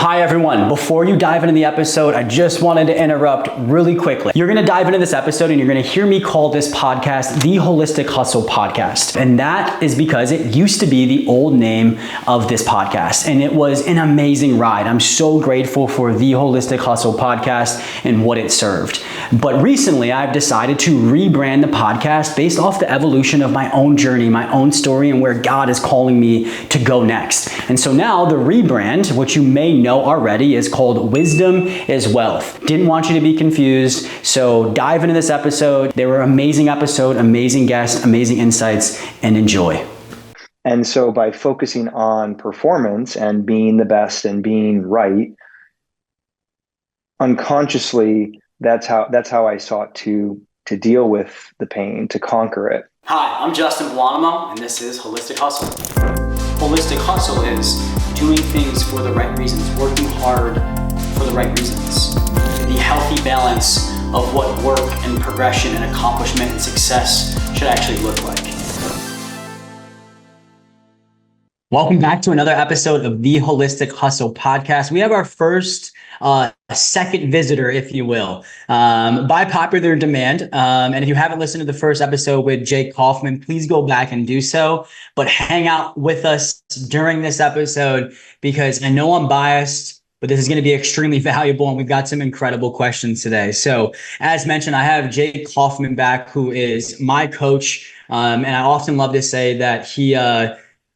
Hi everyone, before you dive into the episode, I just wanted to interrupt really quickly. You're gonna dive into this episode and you're gonna hear me call this podcast the Holistic Hustle Podcast. And that is because it used to be the old name of this podcast. And it was an amazing ride. I'm so grateful for the Holistic Hustle Podcast and what it served. But recently I've decided to rebrand the podcast based off the evolution of my own journey, my own story, and where God is calling me to go next. And so now the rebrand, which you may know already, is called Wisdom is Wealth. Didn't want you to be confused, so dive into this episode. They were an amazing episode, amazing guests, amazing insights, and enjoy. And so by focusing on performance and being the best and being right, unconsciously, that's how I sought to deal with the pain, to conquer it. Hi, I'm Justin Buonamo, and this is Holistic Hustle. Holistic Hustle is doing things for the right reasons, working hard for the right reasons. The healthy balance of what work and progression and accomplishment and success should actually look like. Welcome back to another episode of the Holistic Hustle Podcast. We have our first second visitor, if you will, by popular demand. And if you haven't listened to the first episode with Jake Kauffman, please go back and do so. But hang out with us during this episode because I know I'm biased, but this is going to be extremely valuable. And we've got some incredible questions today. So as mentioned, I have Jake Kauffman back, who is my coach. And I often love to say that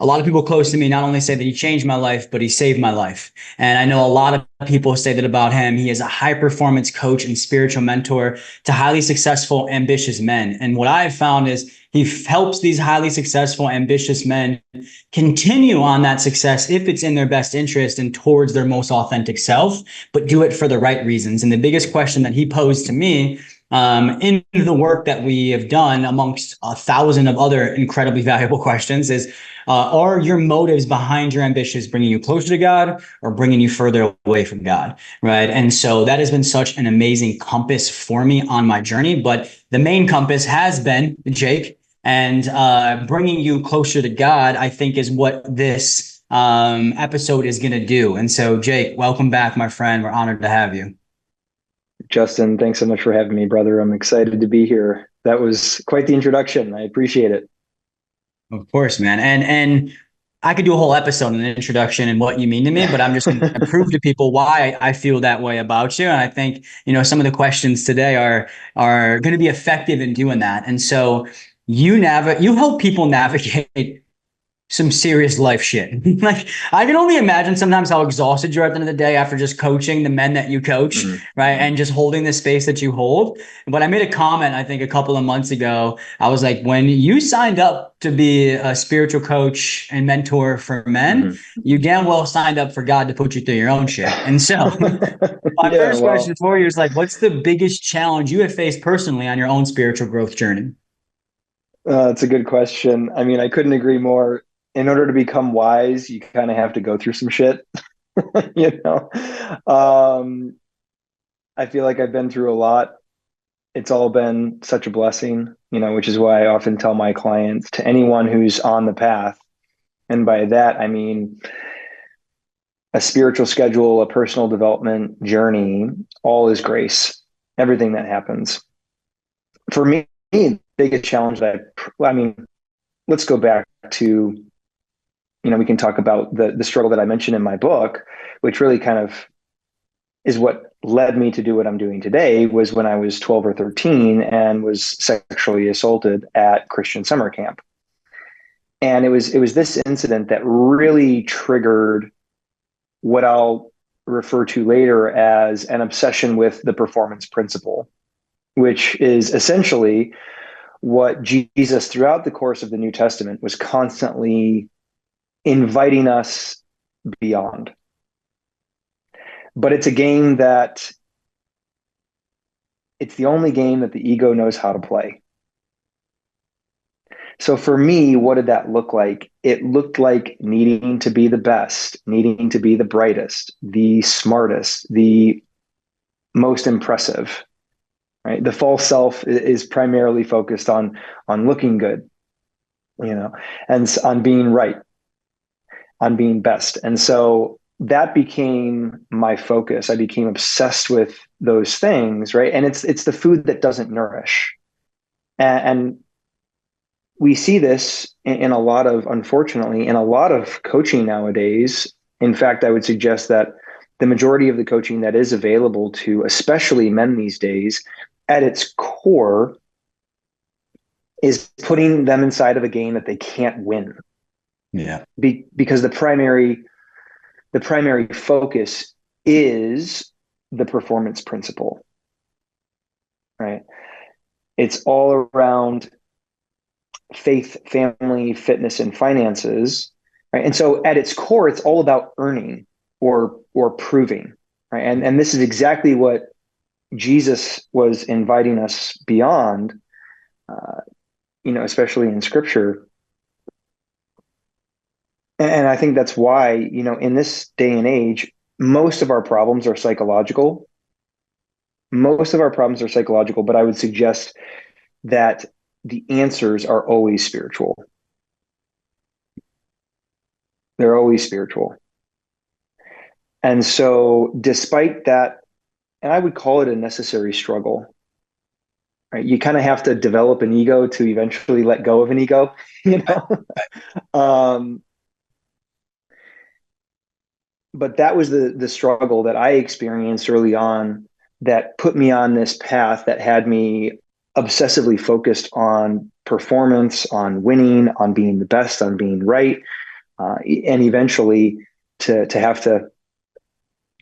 a lot of people close to me not only say that he changed my life, but he saved my life. And I know a lot of people say that about him. He is a high performance coach and spiritual mentor to highly successful, ambitious men. And what I've found is he helps these highly successful, ambitious men continue on that success if it's in their best interest and towards their most authentic self, but do it for the right reasons. And the biggest question that he posed to me in the work that we have done amongst 1,000 of other incredibly valuable questions is, are your motives behind your ambitions bringing you closer to God or bringing you further away from God, right? And so that has been such an amazing compass for me on my journey. But the main compass has been, Jake, and bringing you closer to God, I think, is what this episode is going to do. And so, Jake, welcome back, my friend. We're honored to have you. Justin, thanks so much for having me, brother. I'm excited to be here. That was quite the introduction. I appreciate it. Of course, man. And I could do a whole episode on an introduction and what you mean to me, but I'm just going to prove to people why I feel that way about you. And I think, some of the questions today are going to be effective in doing that. And so you help people navigate some serious life shit. Like, I can only imagine sometimes how exhausted you're at the end of the day after just coaching the men that you coach, right? And just holding the space that you hold. But I made a comment, I think a couple of months ago. I was like, when you signed up to be a spiritual coach and mentor for men, you damn well signed up for God to put you through your own shit. And so my first question for you is like, what's the biggest challenge you have faced personally on your own spiritual growth journey? It's a good question. I mean, I couldn't agree more. In order to become wise, you kind of have to go through some shit, I feel like I've been through a lot. It's all been such a blessing, which is why I often tell my clients, to anyone who's on the path, and by that, I mean a spiritual schedule, a personal development journey, all is grace, everything that happens. For me, the biggest challenge let's go back to, we can talk about the struggle that I mentioned in my book, which really kind of is what led me to do what I'm doing today, was when I was 12 or 13 and was sexually assaulted at Christian summer camp. And it was this incident that really triggered what I'll refer to later as an obsession with the performance principle, which is essentially what Jesus throughout the course of the New Testament was constantly inviting us beyond. But it's a game that it's the only game that the ego knows how to play. So for me, what did that look like? It looked like needing to be the best, needing to be the brightest, the smartest, the most impressive, right? The false self is primarily focused on looking good, and on being right, on being best. And so that became my focus. I became obsessed with those things, right? And it's the food that doesn't nourish. And we see this in a lot of, unfortunately, in a lot of coaching nowadays. In fact, I would suggest that the majority of the coaching that is available to especially men these days, at its core, is putting them inside of a game that they can't win. Yeah. Because the primary focus is the performance principle, right? It's all around faith, family, fitness, and finances, right? And so at its core, it's all about earning or proving, right? And this is exactly what Jesus was inviting us beyond, uh, especially in Scripture. And I think that's why, in this day and age, most of our problems are psychological. Most of our problems are psychological, but I would suggest that the answers are always spiritual. They're always spiritual. And so, despite that, and I would call it a necessary struggle, right? You kind of have to develop an ego to eventually let go of an ego, you know? um, but that was the struggle that I experienced early on that put me on this path that had me obsessively focused on performance, on winning, on being the best, on being right, and eventually to have to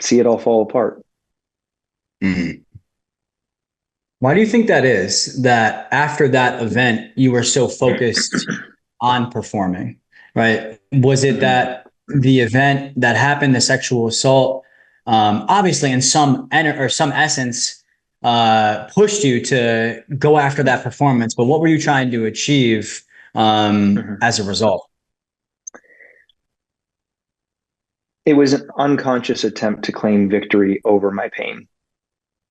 see it all fall apart. Mhm. Why do you think that is, that after that event, you were so focused on performing, right? Was it Mm-hmm. that the event that happened, the sexual assault, obviously in some essence, pushed you to go after that performance, but what were you trying to achieve Mm-hmm. as a result? It was an unconscious attempt to claim victory over my pain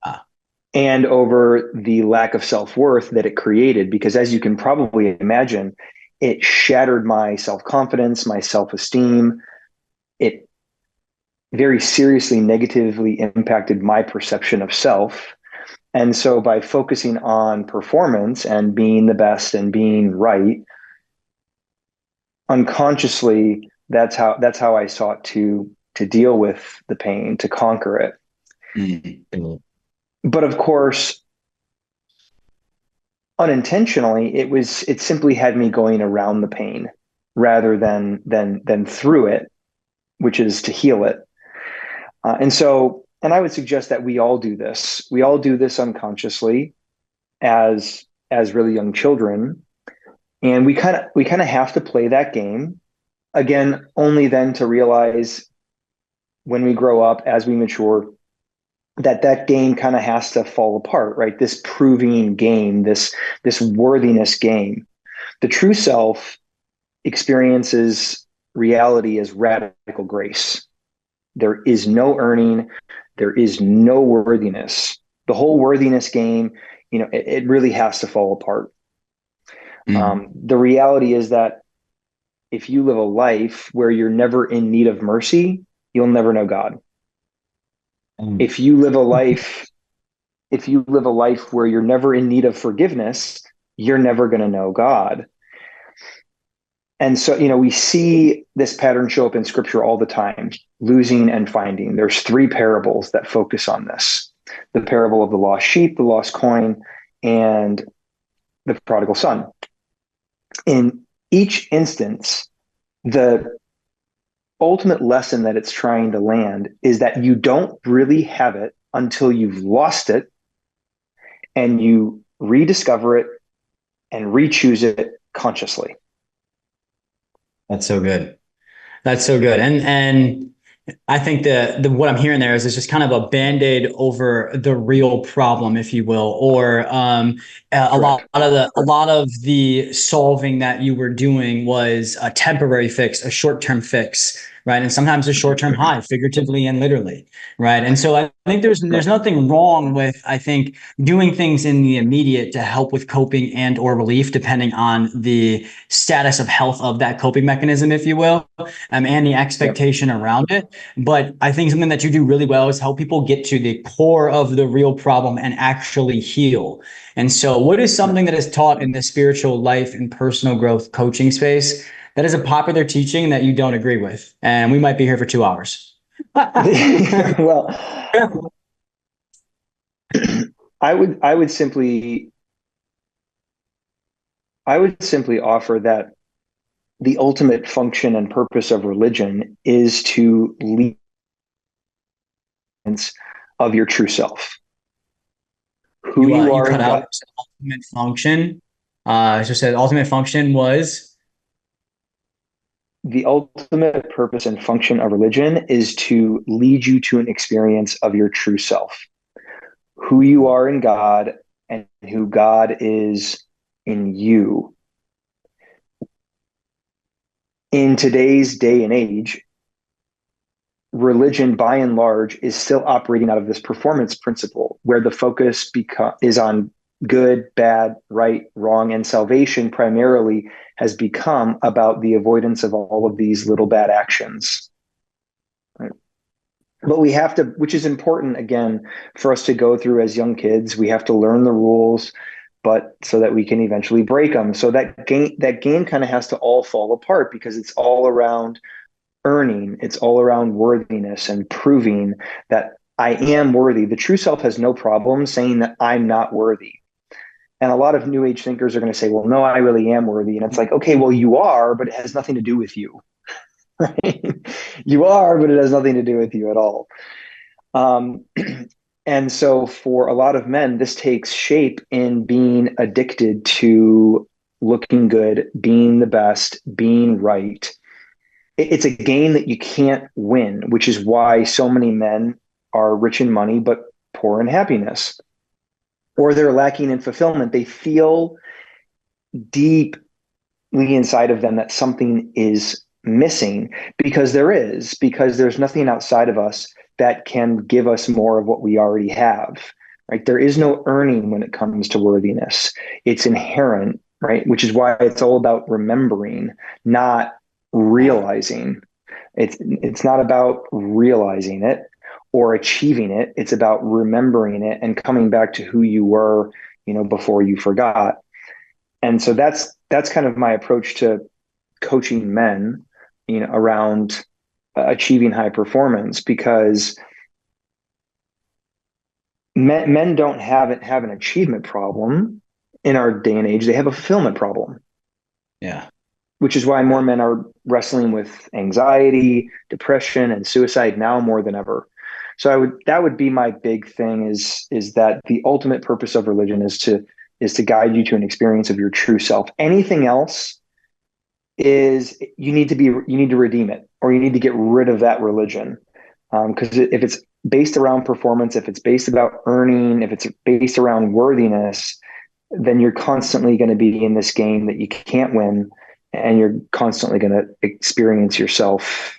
Ah, and over the lack of self-worth that it created, because as you can probably imagine, it shattered my self-confidence, my self-esteem. It very seriously negatively impacted my perception of self. And so by focusing on performance and being the best and being right, unconsciously, that's how I sought to deal with the pain, to conquer it. mhm. But of course, unintentionally, it simply had me going around the pain rather than through it, which is to heal it. And I would suggest that we all do this. We all do this unconsciously as really young children, and we kind of have to play that game again, only then to realize when we grow up, as we mature, that game kind of has to fall apart, right? This proving game, this worthiness game. The true self experiences reality as radical grace. There is no earning, there is no worthiness. The whole worthiness game, it really has to fall apart. Mhm. The reality is that if you live a life where you're never in need of mercy, you'll never know God. Mhm. If you live a life, if you live a life where you're never in need of forgiveness, you're never going to know God. And so, we see this pattern show up in scripture all the time, losing and finding. There's three parables that focus on this: the parable of the lost sheep, the lost coin, and the prodigal son. In each instance, the ultimate lesson that it's trying to land is that you don't really have it until you've lost it and you rediscover it and re-choose it consciously. That's so good. That's so good. And I think the what I'm hearing there is it's just kind of a band-aid over the real problem, if you will, or Correct. a lot of the solving that you were doing was a temporary fix, a short-term fix right? And sometimes a short-term high, figuratively and literally, right? And so I think there's nothing wrong with, I think, doing things in the immediate to help with coping and or relief, depending on the status of health of that coping mechanism, if you will, and the expectation around it. But I think something that you do really well is help people get to the core of the real problem and actually heal. And so what is something that is taught in the spiritual life and personal growth coaching space that is a popular teaching that you don't agree with? And we might be here for 2 hours. Well, I would simply offer that the ultimate function and purpose of religion is to lead of your true self, who you You are cut in out God. ultimate function. So said ultimate function was. The ultimate purpose and function of religion is to lead you to an experience of your true self, who you are in God and who God is in you. In today's day and age, religion by and large is still operating out of this performance principle where the focus is on good, bad, right, wrong, and salvation primarily has become about the avoidance of all of these little bad actions. Right? But we have to, which is important again for us to go through as young kids. We have to learn the rules, but so that we can eventually break them. So that game kind of has to all fall apart because it's all around earning. It's all around worthiness and proving that I am worthy. The true self has no problem saying that I'm not worthy. And a lot of new age thinkers are going to say, well, no, I really am worthy. And it's like, okay, well, you are, but it has nothing to do with you. Right? You are, but it has nothing to do with you at all. Um, and so for a lot of men, this takes shape in being addicted to looking good, being the best, being right. It's a game that you can't win, which is why so many men are rich in money, but poor in happiness, or they're lacking in fulfillment. They feel deeply inside of them that something is missing because there's nothing outside of us that can give us more of what we already have, right? There is no earning when it comes to worthiness. It's inherent, right? Which is why it's all about remembering, not realizing. It's not about realizing it or achieving it. It's about remembering it and coming back to who you were, before you forgot. And so that's kind of my approach to coaching men, around achieving high performance, because men don't have an achievement problem in our day and age. They have a fulfillment problem. Yeah. Which is why more men are wrestling with anxiety, depression, and suicide now more than ever. So that would be my big thing is that the ultimate purpose of religion is to guide you to an experience of your true self. Anything else is you need to redeem it, or you need to get rid of that religion. Because if it's based around performance, if it's based about earning, if it's based around worthiness, then you're constantly going to be in this game that you can't win, and you're constantly going to experience yourself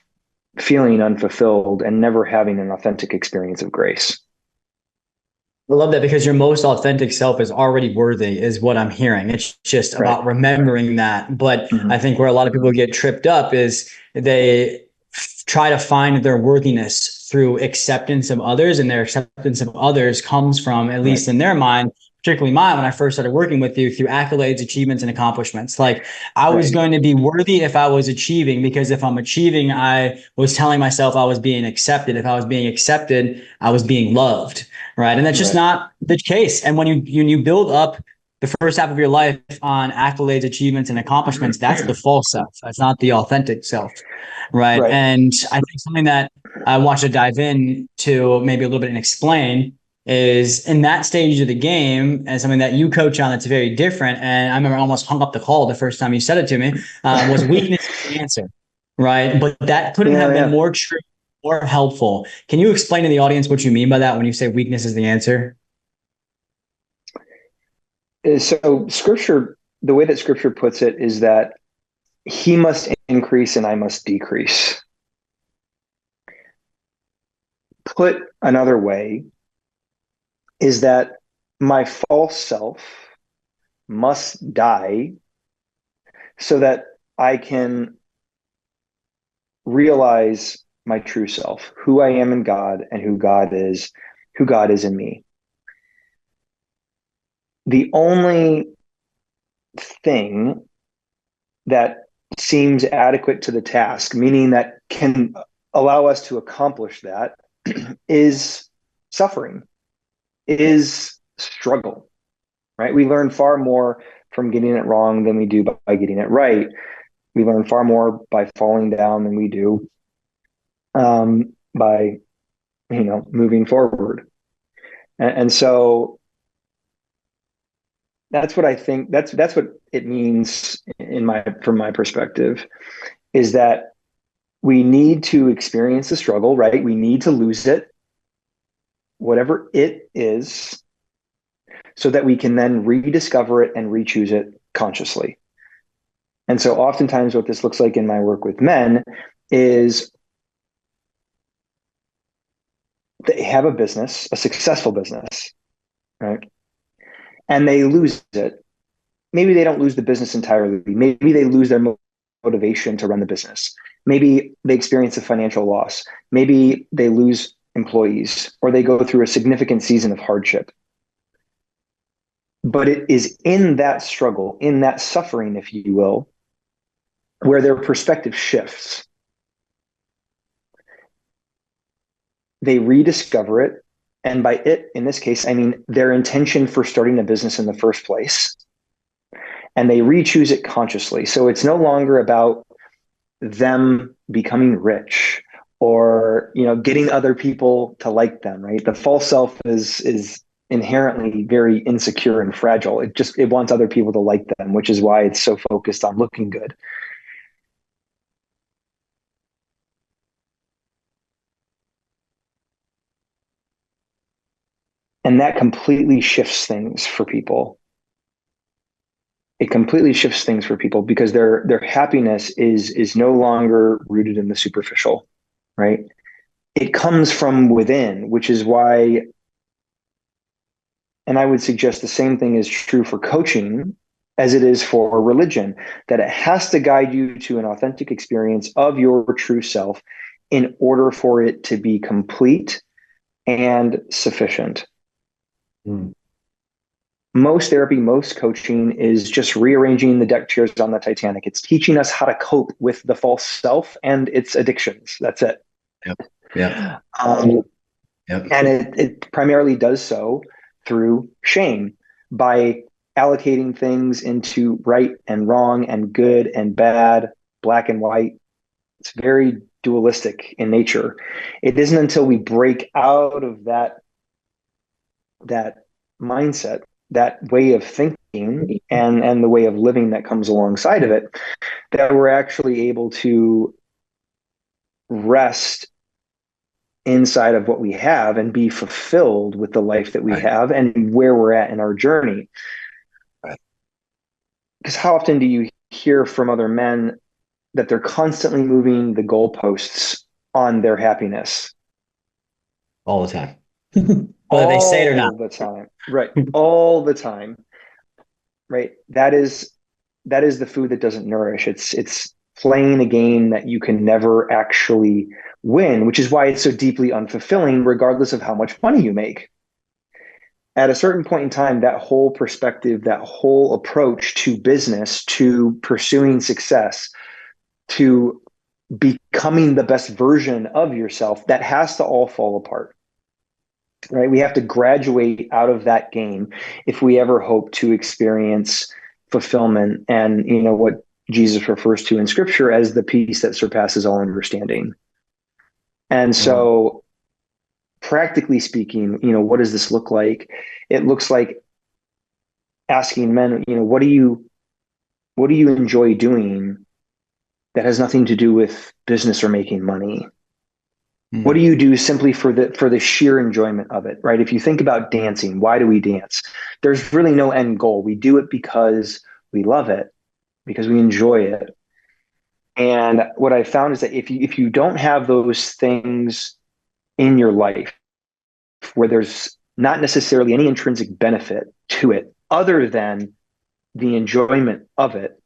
feeling unfulfilled and never having an authentic experience of grace. I love that because your most authentic self is already worthy, is what I'm hearing. It's just Right. about remembering that. But I Mm-hmm. think where a lot of people get tripped up is they try to find their worthiness through acceptance of others, and their acceptance of others comes from, at Right. least in their mind, particularly mine, when I first started working with you, through accolades, achievements, and accomplishments. Like I was Right. going to be worthy if I was achieving, because if I'm achieving, I was telling myself I was being accepted. If I was being accepted, I was being loved. Right. And that's just Right. not the case. And when you build up the first half of your life on accolades, achievements, and accomplishments, that's the false self. That's not the authentic self. Right. Right. And I think something that I want to dive in to maybe a little bit and explain is in that stage of the game, and something that you coach on that's very different. And I remember I almost hung up the call the first time you said it to me, was weakness is the answer. Right. But that couldn't have been Yeah. more true, more helpful. Can you explain to the audience what you mean by that when you say weakness is the answer? So scripture, the way that scripture puts it is that he must increase and I must decrease. Put another way is that my false self must die so that I can realize my true self, who I am in God and who God is in me. The only thing that seems adequate to the task, meaning that can allow us to accomplish that, is suffering, is struggle, right? We learn far more from getting it wrong than we do by getting it right. We learn far more by falling down than we do by moving forward. And so that's what I think. That's what it means from my perspective, is that we need to experience the struggle, right? We need to lose it, whatever it is, so that we can then rediscover it and re-choose it consciously. And so oftentimes what this looks like in my work with men is they have a business, a successful business, right? And they lose it. Maybe they don't lose the business entirely. Maybe they lose their motivation to run the business. Maybe they experience a financial loss. Maybe they lose employees, or they go through a significant season of hardship. But it is in that struggle, in that suffering, if you will, where their perspective shifts. They rediscover it. And by it, in this case, I mean their intention for starting a business in the first place. And they re-choose it consciously. So it's no longer about them becoming rich or getting other people to like them, right? The false self is inherently very insecure and fragile. It wants other people to like them, which is why it's so focused on looking good. And that completely shifts things for people. It completely shifts things for people because their happiness is no longer rooted in the superficial, right? It comes from within, which is why, and I would suggest the same thing is true for coaching as it is for religion, that it has to guide you to an authentic experience of your true self in order for it to be complete and sufficient. Mm. Most therapy, most coaching is just rearranging the deck chairs on the Titanic. It's teaching us how to cope with the false self and its addictions. That's it. Yep. Yeah. Yep. And it primarily does so through shame, by allocating things into right and wrong and good and bad, black and white. It's very dualistic in nature. It isn't until we break out of that mindset, that way of thinking and the way of living that comes alongside of it, that we're actually able to rest inside of what we have and be fulfilled with the life that we have and where we're at in our journey. Because how often do you hear from other men that they're constantly moving the goalposts on their happiness? All the time. Whether they say it or not. All the time. Right. All the time. Right. That is the food that doesn't nourish. It's playing a game that you can never actually win, which is why it's so deeply unfulfilling, regardless of how much money you make. At a certain point in time, that whole perspective, that whole approach to business, to pursuing success, to becoming the best version of yourself, that has to all fall apart. Right? We have to graduate out of that game if we ever hope to experience fulfillment and what Jesus refers to in scripture as the peace that surpasses all understanding. And so practically speaking, what does this look like? It looks like asking men, what do you enjoy doing that has nothing to do with business or making money? What do you do simply for the sheer enjoyment of it, right? If you think about dancing, why do we dance? There's really no end goal. We do it because we love it, because we enjoy it. And what I found is that if you don't have those things in your life where there's not necessarily any intrinsic benefit to it other than the enjoyment of it,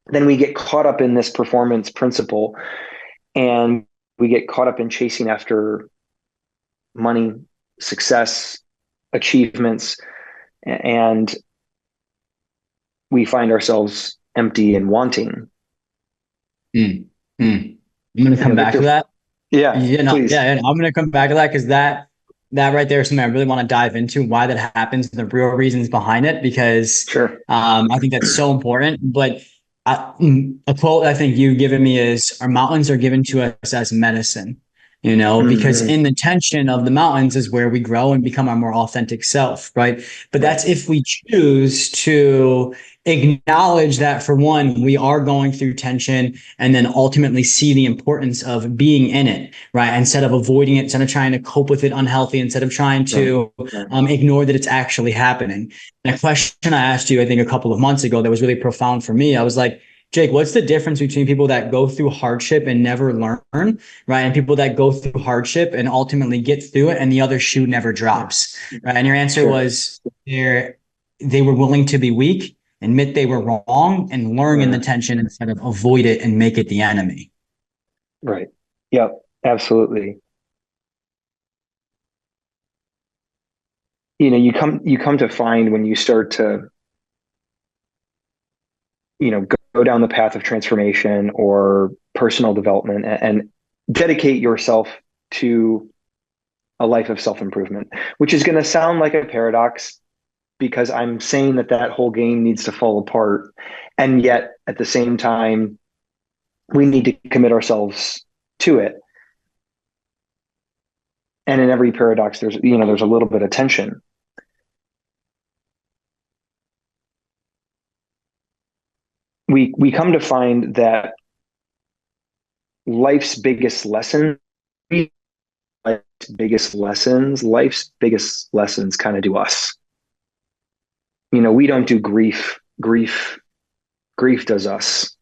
then we get caught up in this performance principle, and we get caught up in chasing after money, success, achievements, and we find ourselves empty and wanting. Mm, mm. I'm going to come back to Victor, that. yeah, please. And I'm going to come back to that because that right there is something I really want to dive into, why that happens, the real reasons behind it, because Sure. I think that's so important. But a quote I think you've given me is, "Our mountains are given to us as medicine." Because Mm-hmm. in the tension of the mountains is where we grow and become our more authentic self, right? But Right. that's if we choose to acknowledge that, for one, we are going through tension, and then ultimately see the importance of being in it, right? Instead of avoiding it, instead of trying to cope with it unhealthy, instead of trying to ignore that it's actually happening. And a question I asked you, I think a couple of months ago, that was really profound for me. I was like, Jake, what's the difference between people that go through hardship and never learn, right? And people that go through hardship and ultimately get through it and the other shoe never drops, right? And your answer was they were willing to be weak, admit they were wrong, and learn in the tension instead of avoid it and make it the enemy. Right. Yep. Absolutely. You come to find when you start to, go down the path of transformation or personal development and dedicate yourself to a life of self-improvement, which is going to sound like a paradox because I'm saying that whole game needs to fall apart. And yet at the same time, we need to commit ourselves to it. And in every paradox, there's a little bit of tension. We come to find that life's biggest lesson, life's biggest lessons kind of do us. We don't do grief. Grief does us.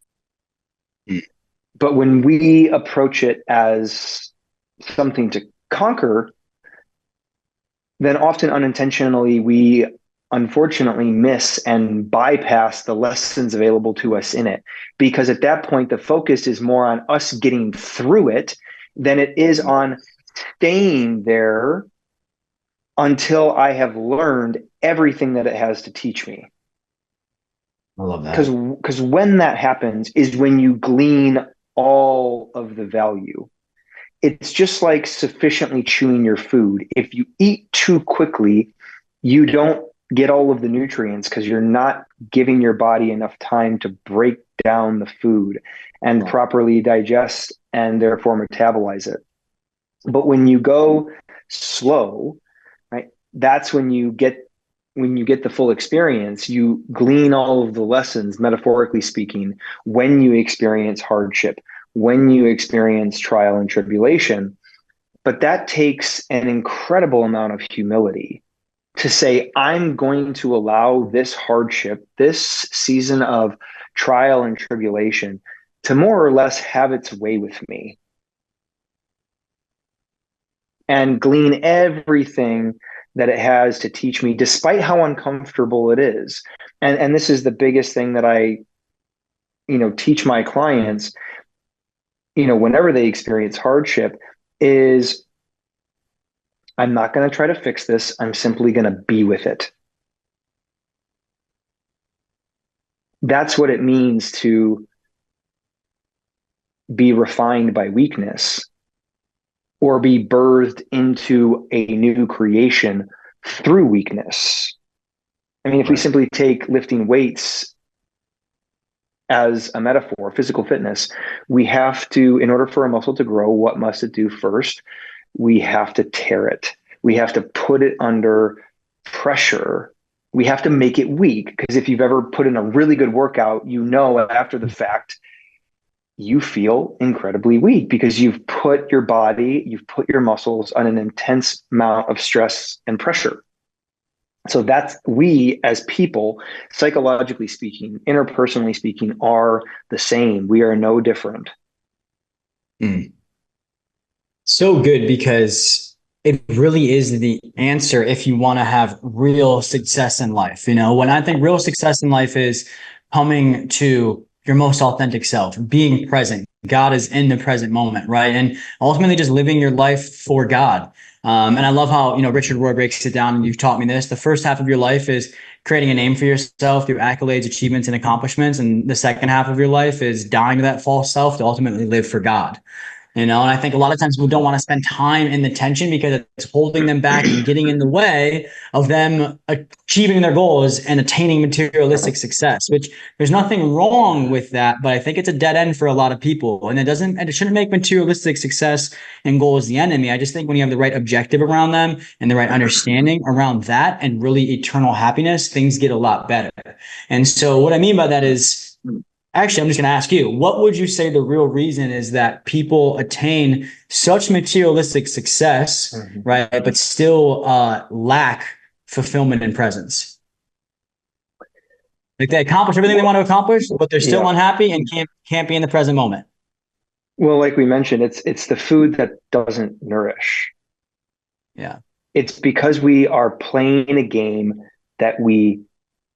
But when we approach it as something to conquer, then often unintentionally we unfortunately miss and bypass the lessons available to us in it. Because at that point, the focus is more on us getting through it than it is on staying there until I have learned everything that it has to teach me. I love that. Because when that happens is when you glean all of the value. It's just like sufficiently chewing your food. If you eat too quickly, you don't get all of the nutrients because you're not giving your body enough time to break down the food and properly digest and therefore metabolize it. But when you go slow, right, that's when you get the full experience. You glean all of the lessons, metaphorically speaking, when you experience hardship, when you experience trial and tribulation. But that takes an incredible amount of humility to say, I'm going to allow this hardship, this season of trial and tribulation, to more or less have its way with me and glean everything that it has to teach me, despite how uncomfortable it is. And this is the biggest thing that I, teach my clients, whenever they experience hardship, is I'm not going to try to fix this. I'm simply going to be with it. That's what it means to be refined by weakness or be birthed into a new creation through weakness. I mean, if we simply take lifting weights as a metaphor, physical fitness, we have to, in order for a muscle to grow, what must it do first? We have to tear it. We have to put it under pressure. We have to make it weak, because if you've ever put in a really good workout, after the fact, you feel incredibly weak because you've put your muscles on an intense amount of stress and pressure. So that's, we as people, psychologically speaking, interpersonally speaking, are the same. We are no different. Mm. So good, because it really is the answer if you want to have real success in life. When I think real success in life is coming to your most authentic self, being present. God is in the present moment, right? And ultimately just living your life for God. And I love how, Richard Rohr breaks it down, and you've taught me this. The first half of your life is creating a name for yourself through accolades, achievements, and accomplishments. And the second half of your life is dying to that false self to ultimately live for God. And I think a lot of times people don't want to spend time in the tension because it's holding them back and getting in the way of them achieving their goals and attaining materialistic success, which there's nothing wrong with that. But I think it's a dead end for a lot of people. And it shouldn't make materialistic success and goals the enemy. I just think when you have the right objective around them and the right understanding around that and really eternal happiness, things get a lot better. And so what I mean by that is, actually, I'm just going to ask you, what would you say the real reason is that people attain such materialistic success, right, but still lack fulfillment and presence? Like they accomplish everything they want to accomplish, but they're still Yeah. unhappy and can't be in the present moment. Well, like we mentioned, it's the food that doesn't nourish. Yeah. It's because we are playing a game that we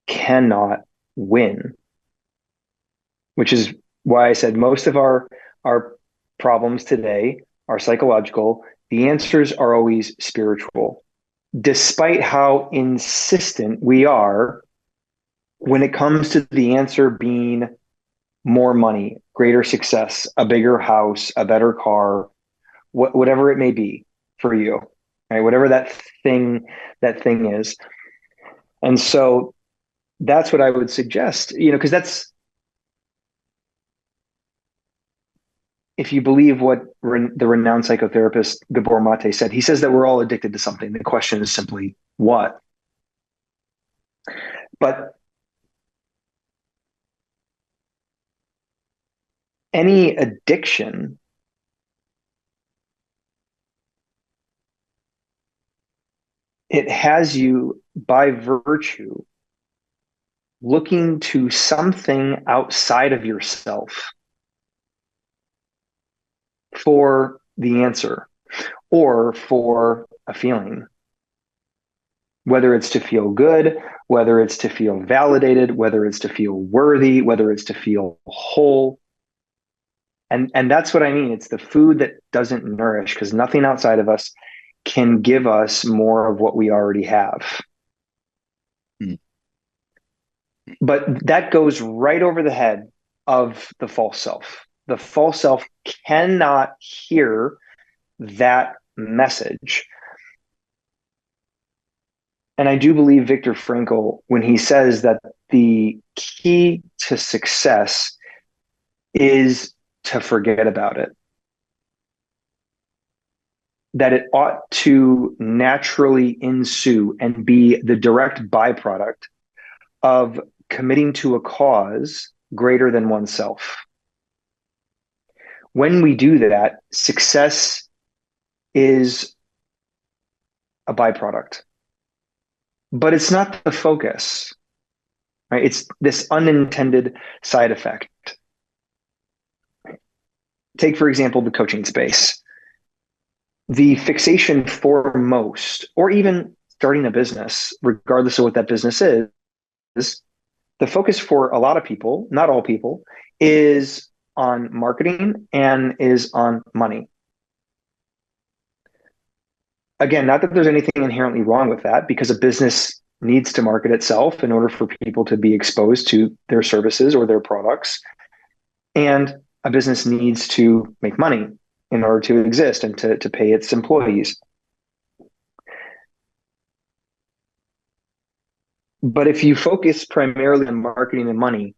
cannot win, which is why I said most of our problems today are psychological. The answers are always spiritual, despite how insistent we are when it comes to the answer being more money, greater success, a bigger house, a better car, whatever it may be for you, right? Whatever that thing is. And so that's what I would suggest, because that's, if you believe what the renowned psychotherapist Gabor Mate said, he says that we're all addicted to something. The question is simply what. But any addiction, it has you by virtue looking to something outside of yourself for the answer or for a feeling, whether it's to feel good, whether it's to feel validated, whether it's to feel worthy, whether it's to feel whole. And that's what I mean. It's the food that doesn't nourish, because nothing outside of us can give us more of what we already have. Mm. But that goes right over the head of the false self. The false self cannot hear that message. And I do believe Viktor Frankl when he says that the key to success is to forget about it. That it ought to naturally ensue and be the direct byproduct of committing to a cause greater than oneself. When we do that, success is a byproduct, but it's not the focus, right? It's this unintended side effect. Take, for example, the coaching space. The fixation for most, or even starting a business, regardless of what that business is, the focus for a lot of people, not all people, is on marketing and is on money. Again, not that there's anything inherently wrong with that, because a business needs to market itself in order for people to be exposed to their services or their products. And a business needs to make money in order to exist and to pay its employees. But if you focus primarily on marketing and money,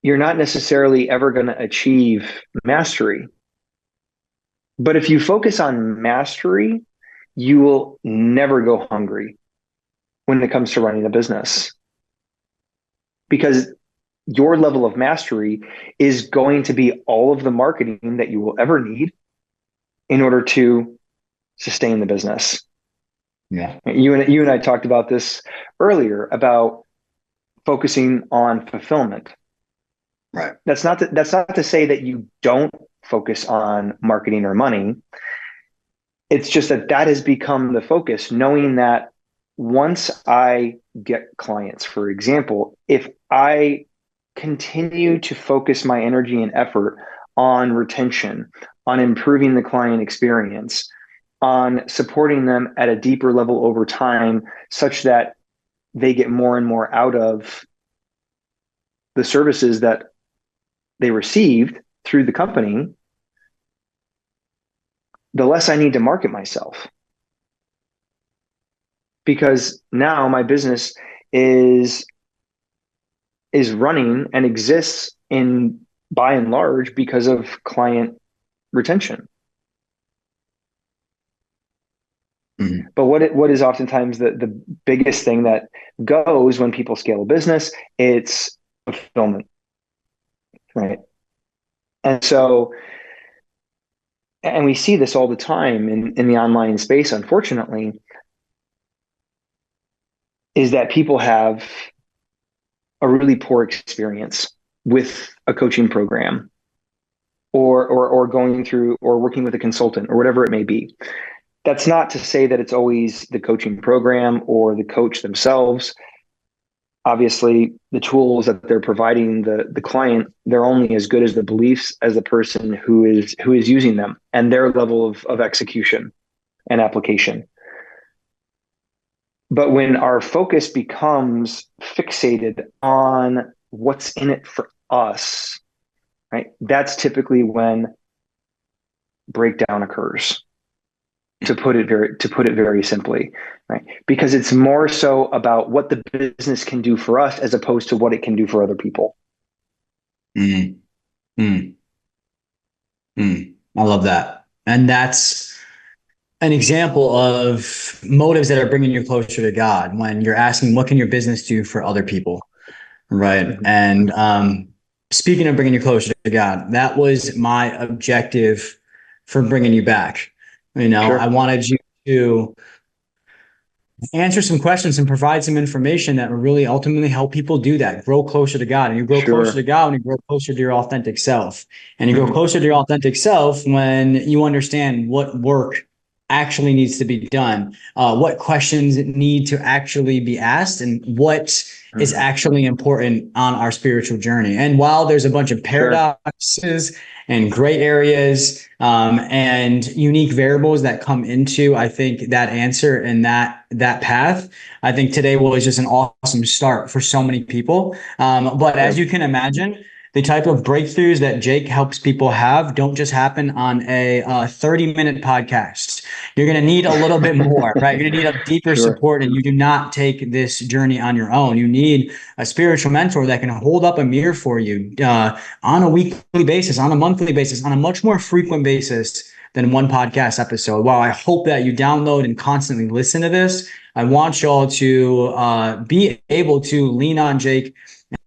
you're not necessarily ever going to achieve mastery. But if you focus on mastery, you will never go hungry when it comes to running a business, because your level of mastery is going to be all of the marketing that you will ever need in order to sustain the business. Yeah. You and I talked about this earlier about focusing on fulfillment. Right. That's not to say that you don't focus on marketing or money. It's just that that has become the focus, knowing that once I get clients, for example, if I continue to focus my energy and effort on retention, on improving the client experience, on supporting them at a deeper level over time, such that they get more and more out of the services that they received through the company, the less I need to market myself. Because now my business is running and exists in by and large because of client retention. Mhm. But what is oftentimes the biggest thing that goes when people scale a business? It's fulfillment, right? And so, and we see this all the time in the online space, unfortunately, is that people have a really poor experience with a coaching program, or going through or working with a consultant or whatever it may be. That's not to say that it's always the coaching program or the coach themselves. Obviously, the tools that they're providing the client, they're only as good as the beliefs as the person who is using them and their level of execution and application. But when our focus becomes fixated on what's in it for us, right? That's typically when breakdown occurs. To put it very simply, right? Because it's more so about what the business can do for us as opposed to what it can do for other people. Mm, mm, I love that. And that's an example of motives that are bringing you closer to God when you're asking, what can your business do for other people? Right. Mm-hmm. And speaking of bringing you closer to God, that was my objective for bringing you back. I Sure, wanted you to answer some questions and provide some information that will really ultimately help people do that, grow closer to God. And you grow closer to sure. God when you grow closer to your authentic self. And you grow Mm-hmm. closer to your authentic self when you understand what work actually needs to be done, what questions need to actually be asked, and what is Mm-hmm. actually important on our spiritual journey. And while there's a bunch of Sure. paradoxes and gray areas and unique variables that come into, I think, that answer and that path. I think today was just an awesome start for so many people. But as Yep. you can imagine, the type of breakthroughs that Jake helps people have don't just happen on a 30-minute podcast. You're going to need a little bit more, right? You're going to need a deeper Sure. support, and you do not take this journey on your own. You need a spiritual mentor that can hold up a mirror for you on a weekly basis, on a monthly basis, on a much more frequent basis than one podcast episode. While I hope that you download and constantly listen to this, I want y'all to be able to lean on Jake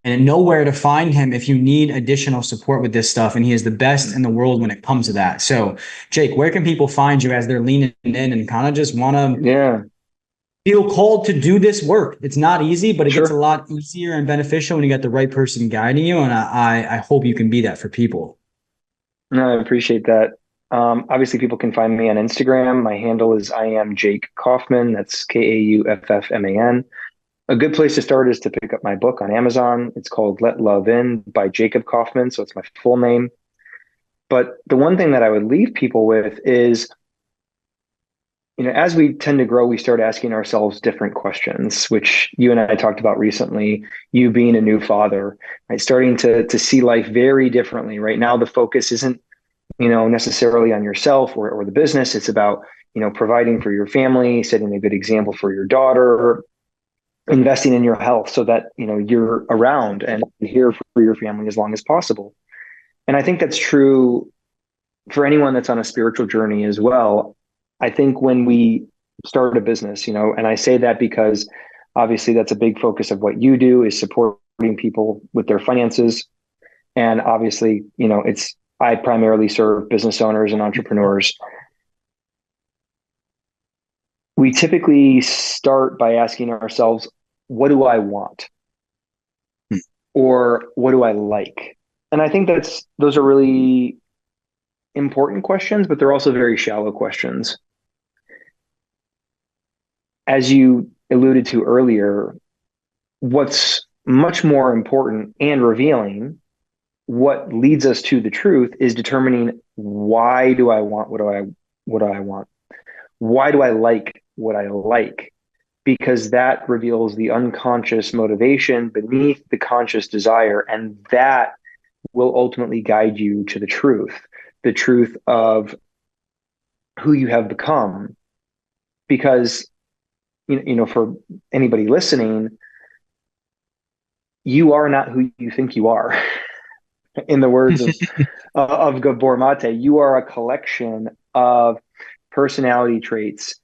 and know where to find him if you need additional support with this stuff. And he is the best in the world when it comes to that. So, Jake, where can people find you as they're leaning in and kind of just want to Yeah. feel called to do this work? It's not easy, but it gets a Sure. lot easier and beneficial when you got the right person guiding you. And I hope you can be that for people. No, I appreciate that. Obviously, people can find me on Instagram. My handle is I am Jake Kauffman. That's Kauffman. A good place to start is to pick up my book on Amazon. It's called Let Love In by Jacob Kauffman. So it's my full name. But the one thing that I would leave people with is, as we tend to grow, we start asking ourselves different questions, which you and I talked about recently, you being a new father, right? Starting to see life very differently. Right now, the focus isn't, necessarily on yourself or the business. It's about, providing for your family, setting a good example for your daughter, investing in your health so that, you're around and here for your family as long as possible. And I think that's true for anyone that's on a spiritual journey as well. I think when we start a business, and I say that because obviously that's a big focus of what you do is supporting people with their finances. And obviously, I primarily serve business owners and entrepreneurs. We typically start by asking ourselves, what do I want? Hmm. Or what do I like? And I think those are really important questions, but they're also very shallow questions. As you alluded to earlier, what's much more important and revealing, what leads us to the truth, is determining, why do I want what do I want? Why do I like what I like? Because that reveals the unconscious motivation beneath the conscious desire, and that will ultimately guide you to the truth of who you have become. Because for anybody listening, you are not who you think you are. In the words of Gabor Mate, you are a collection of personality traits,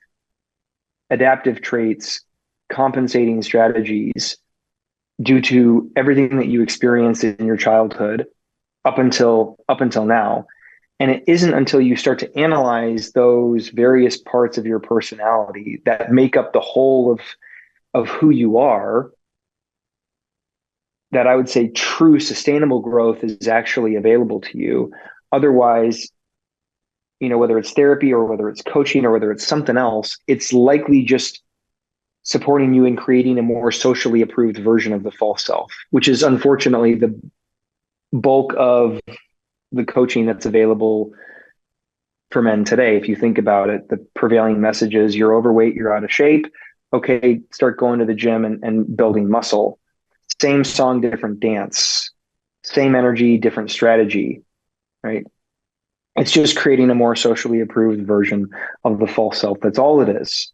adaptive traits, compensating strategies due to everything that you experienced in your childhood up until now. And it isn't until you start to analyze those various parts of your personality that make up the whole of who you are, that I would say true sustainable growth is actually available to you. Otherwise, whether it's therapy or whether it's coaching or whether it's something else, it's likely just supporting you in creating a more socially approved version of the false self, which is unfortunately the bulk of the coaching that's available for men today. If you think about it, the prevailing message is, you're overweight, you're out of shape. Okay, start going to the gym and building muscle. Same song, different dance. Same energy, different strategy, right? It's just creating a more socially approved version of the false self. That's all it is.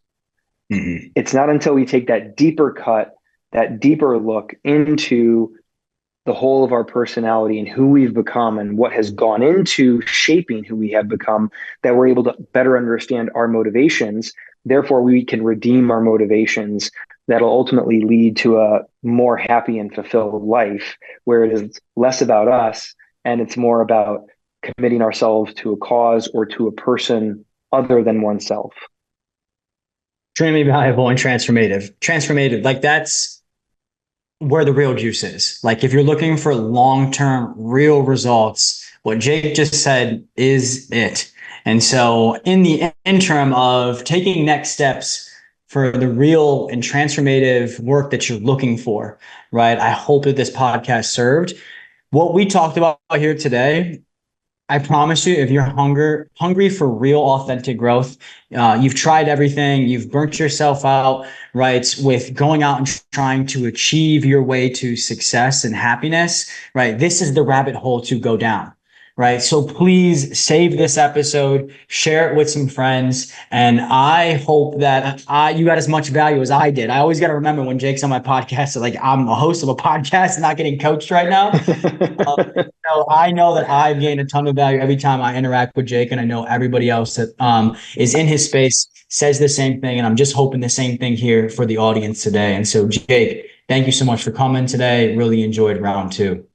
Mm-hmm. It's not until we take that deeper cut, that deeper look into the whole of our personality and who we've become and what has gone into shaping who we have become, that we're able to better understand our motivations. Therefore, we can redeem our motivations. That'll ultimately lead to a more happy and fulfilled life, where it is less about us and it's more about committing ourselves to a cause or to a person other than oneself. Extremely valuable and transformative. Like, that's where the real juice is. Like, if you're looking for long-term real results, what Jake just said is it. And so in the interim of taking next steps for the real and transformative work that you're looking for, right? I hope that this podcast served. What we talked about here today, I promise you, if you're hungry for real, authentic growth, you've tried everything, you've burnt yourself out, right, with going out and trying to achieve your way to success and happiness, right? This is the rabbit hole to go down, right? So please save this episode, share it with some friends, and I hope that you got as much value as I did. I always got to remember when Jake's on my podcast, like, I'm a host of a podcast and not getting coached right now. So I know that I've gained a ton of value every time I interact with Jake, and I know everybody else that is in his space says the same thing, and I'm just hoping the same thing here for the audience today. And so, Jake, thank you so much for coming today. Really enjoyed round two.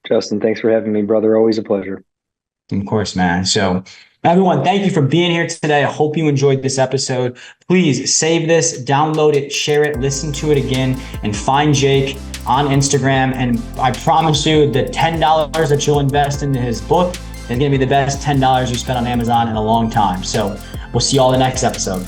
Justin, thanks for having me, brother. Always a pleasure. Of course, man. So, everyone, thank you for being here today. I hope you enjoyed this episode. Please save this, download it, share it, listen to it again, and find Jake on Instagram. And I promise you, the $10 that you'll invest into his book is going to be the best $10 you spent on Amazon in a long time. So we'll see you all in the next episode.